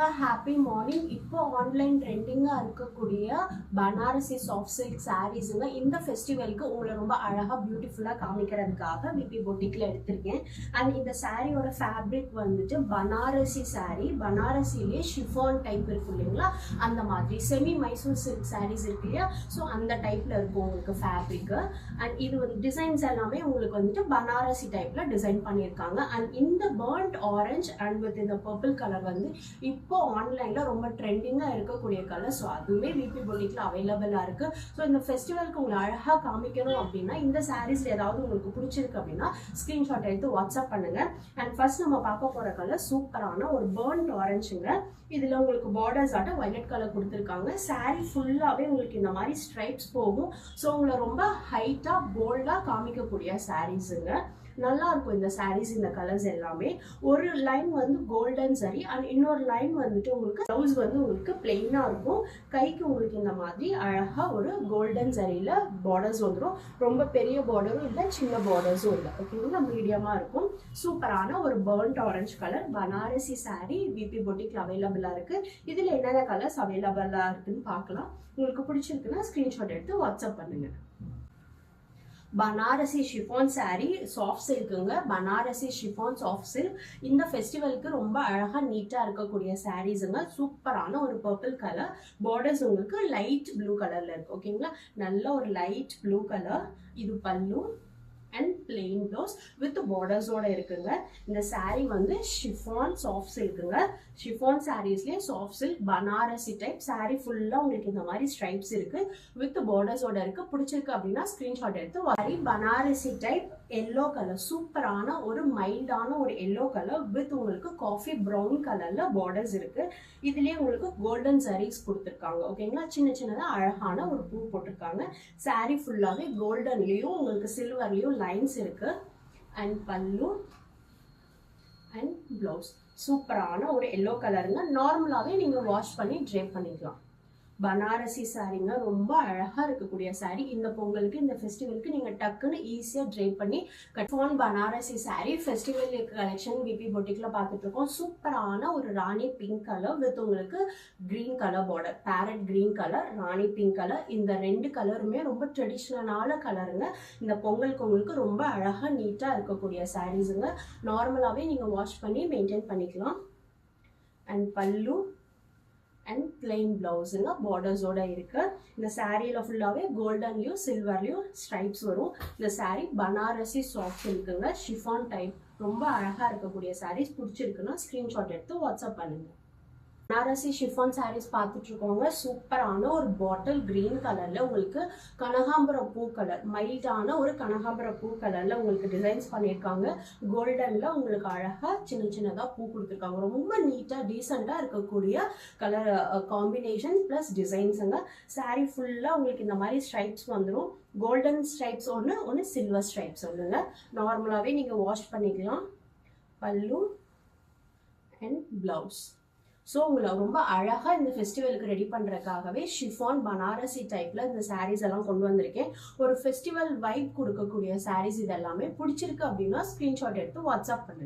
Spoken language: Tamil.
அழகா ஹாப்பி மார்னிங். இப்போ ஆன்லைன் ட்ரெண்டிங்காக இருக்கக்கூடிய பனாரசி சாஃப்ட் சில்க் சாரீஸுங்க இந்த ஃபெஸ்டிவலுக்கு உங்களை ரொம்ப அழகாக பியூட்டிஃபுல்லாக காமிக்கிறதுக்காக விபி பொட்டிக்கில் எடுத்திருக்கேன். அண்ட் இந்த சாரியோட ஃபேப்ரிக் வந்துட்டு பனாரசி சாரீ, பனாரசிலேயே ஷிஃபான் டைப் இருக்கு இல்லைங்களா, அந்த மாதிரி செமி மைசூர் சில்க் சாரீஸ் இருக்கு இல்லையா, ஸோ அந்த டைப்பில் இருக்கும் உங்களுக்கு ஃபேப்ரிக்கு. அண்ட் இது வந்து டிசைன்ஸ் எல்லாமே உங்களுக்கு வந்துட்டு பனாரசி டைப்பில் டிசைன் பண்ணியிருக்காங்க. அண்ட் இந்த பர்ன்ட் ஆரஞ்ச் அண்ட் வித் இந்த பர்பிள் கலர் வந்து இப்போ ஆன்லைன்ல ரொம்ப ட்ரெண்டிங்கா இருக்கக்கூடிய கலர். ஸோ அதுவுமே விபி பொட்டிக்ல அவைலபிளா இருக்கு. ஸோ இந்த ஃபெஸ்டிவலுக்கு உங்களை அழகா காமிக்கணும் அப்படின்னா, இந்த சாரீஸ்ல ஏதாவது உங்களுக்கு பிடிச்சிருக்கு அப்படின்னா ஸ்கிரீன்ஷாட் எடுத்து வாட்ஸ்அப் பண்ணுங்க. அண்ட் ஃபர்ஸ்ட் நம்ம பார்க்க போற கலர் சூப்பரான ஒரு பர்ன்ட் ஆரஞ்சுங்க. இதுல உங்களுக்கு பார்டர்ஸ் ஆட்ட வயலட் கலர் கொடுத்துருக்காங்க. சாரீ ஃபுல்லாவே உங்களுக்கு இந்த மாதிரி ஸ்ட்ரைப்ஸ் போகும். ஸோ உங்களை ரொம்ப ஹைட்டா போல்டா காமிக்கக்கூடிய சாரீஸுங்க. நல்லா இருக்கும் இந்த சாரீஸ், இந்த கலர்ஸ் எல்லாமே. ஒரு லைன் வந்து கோல்டன் சரி அண்ட் இன்னொரு லைன் வந்துட்டு உங்களுக்கு ப்ளவுஸ் வந்து உங்களுக்கு பிளெயினா இருக்கும். கைக்கு உங்களுக்கு இந்த மாதிரி அழகா ஒரு கோல்டன் சரியில பார்டர்ஸ் வந்துடும். ரொம்ப பெரிய பார்டரும் இல்லை, சின்ன பார்டர்ஸும் இல்லை, ஓகேங்களா, மீடியமா இருக்கும். சூப்பரான ஒரு burnt orange colour Banarasi sari VP பொட்டிக்ல அவைலபிளா இருக்கு. இதுல என்னென்ன கலர்ஸ் அவைலபிளா இருக்குன்னு பார்க்கலாம். உங்களுக்கு பிடிச்சிருக்குன்னா ஸ்கிரீன்ஷாட் எடுத்து வாட்ஸ்அப் பண்ணுங்க. பனாரசி ஷிஃபான் சாரீ சாஃப்ட் சில்க்குங்க. பனாரசி ஷிஃபான் சாஃப்ட் சில்க் இந்த ஃபெஸ்டிவலுக்கு ரொம்ப அழகா நீட்டா இருக்கக்கூடிய சாரீஸுங்க. சூப்பரான ஒரு பர்பிள் கலர் பார்டர்ஸ் உங்களுக்கு லைட் ப்ளூ கலர்ல இருக்கு, ஓகேங்களா, நல்ல ஒரு லைட் ப்ளூ கலர். இது pallu and plain blouse with பார்டர்ஸோட இருக்குங்க. இந்த சாரீ வந்து ஷிஃபான் சாஃப்ட் சில்க்குங்க. ஷிஃபான் சாரீஸ்லேயே soft silk Banarasi type sari ஃபுல்லாக உங்களுக்கு இந்த மாதிரி ஸ்ட்ரைப்ஸ் இருக்கு, வித் பார்டர்ஸோட இருக்கு. பிடிச்சிருக்கு அப்படின்னா ஸ்கிரீன்ஷாட் எடுத்து வாரி. பனாரசி டைப் எல்லோ கலர், சூப்பரான ஒரு மைல்டான ஒரு எல்லோ கலர் வித் உங்களுக்கு காஃபி ப்ரௌன் கலர்ல பார்டர்ஸ் இருக்கு. இதுலயே உங்களுக்கு கோல்டன் சாரீஸ் கொடுத்துருக்காங்க, ஓகேங்களா, சின்ன சின்னதா அழகான ஒரு பூ போட்டிருக்காங்க. சாரீ ஃபுல்லாவே கோல்டன்லயும் உங்களுக்கு சில்வர்லயும் லைன்ஸ் இருக்கு. அண்ட் பல்லு அண்ட் பிளவுஸ் சூப்பரான ஒரு எல்லோ கலருங்க. நார்மலாவே நீங்க வாஷ் பண்ணி ட்ரேப் பண்ணிக்கலாம். பனாரசி சாரீங்க, ரொம்ப அழகா இருக்கக்கூடிய சாரீ. இந்த பொங்கலுக்கு இந்த ஃபெஸ்டிவலுக்கு நீங்க டக்குன்னு ஈஸியா ட்ரேப் பண்ணி கட்ஃபான் Banarasi sari festival collection VB பொட்டிக்ல பார்த்துட்டு இருக்கோம். சூப்பரான ஒரு ராணி பிங்க் கலர் வித் உங்களுக்கு green colour border, parrot green colour, rani pink colour. இந்த ரெண்டு கலருமே ரொம்ப ட்ரெடிஷ்னலான கலருங்க. இந்த பொங்கலுக்கு உங்களுக்கு ரொம்ப அழகா நீட்டா இருக்கக்கூடிய சாரீஸுங்க. நார்மலாவே நீங்க வாஷ் பண்ணி மெயின்டைன் பண்ணிக்கலாம். அண்ட் பல்லு அண்ட் பிளெயின் பிளவுஸுங்க பார்டர்ஸோட இருக்கு. இந்த சாரீல ஃபுல்லாவே கோல்டன்லயும் சில்வர்லயும் ஸ்ட்ரைப்ஸ் வரும். இந்த சாரீ பனாரசி சாஃப்ட் இருக்குங்க, ஷிஃபான் டைப். ரொம்ப அழகா இருக்கக்கூடிய சாரீஸ். பிடிச்சிருக்குன்னா ஸ்கிரீன்ஷாட் எடுத்து வாட்ஸ்அப் பண்ணுங்க. பனாரசி ஷிஃபான் சாரீஸ் பார்த்துட்டு இருக்கோங்க. சூப்பரான ஒரு பாட்டில் கிரீன் கலர்ல உங்களுக்கு கனகாம்பர பூ கலர், மைல்டான ஒரு கனகாம்பர பூ கலர்ல உங்களுக்கு டிசைன்ஸ் பண்ணியிருக்காங்க. கோல்டன்ல உங்களுக்கு அழகா சின்ன சின்னதா பூ கொடுத்துருக்காங்க. ரொம்ப நீட்டா டீசெண்டா இருக்கக்கூடிய கலர் காம்பினேஷன் பிளஸ் டிசைன்ஸுங்க. சாரீ ஃபுல்லா உங்களுக்கு இந்த மாதிரி ஸ்ட்ரைப்ஸ் வந்துடும். கோல்டன் ஸ்ட்ரைப்ஸ் ஒன்று சில்வர் ஸ்ட்ரைப்ஸ் ஒன்றுங்க. நார்மலாவே நீங்க வாஷ் பண்ணிக்கலாம். பல்லு அண்ட் பிளவுஸ். ஸோ உங்களை ரொம்ப அழகா இந்த ஃபெஸ்டிவலுக்கு ரெடி பண்றதுக்காகவே ஷிஃபான் பனாரசி டைப்ல இந்த சாரீஸ் எல்லாம் கொண்டு வந்திருக்கேன். ஒரு ஃபெஸ்டிவல் வைப் கொடுக்கக்கூடிய சாரீஸ். இது எல்லாமே பிடிச்சிருக்கு அப்படின்னா ஸ்கிரீன்ஷாட் எடுத்து வாட்ஸ்அப் பண்ணுங்க.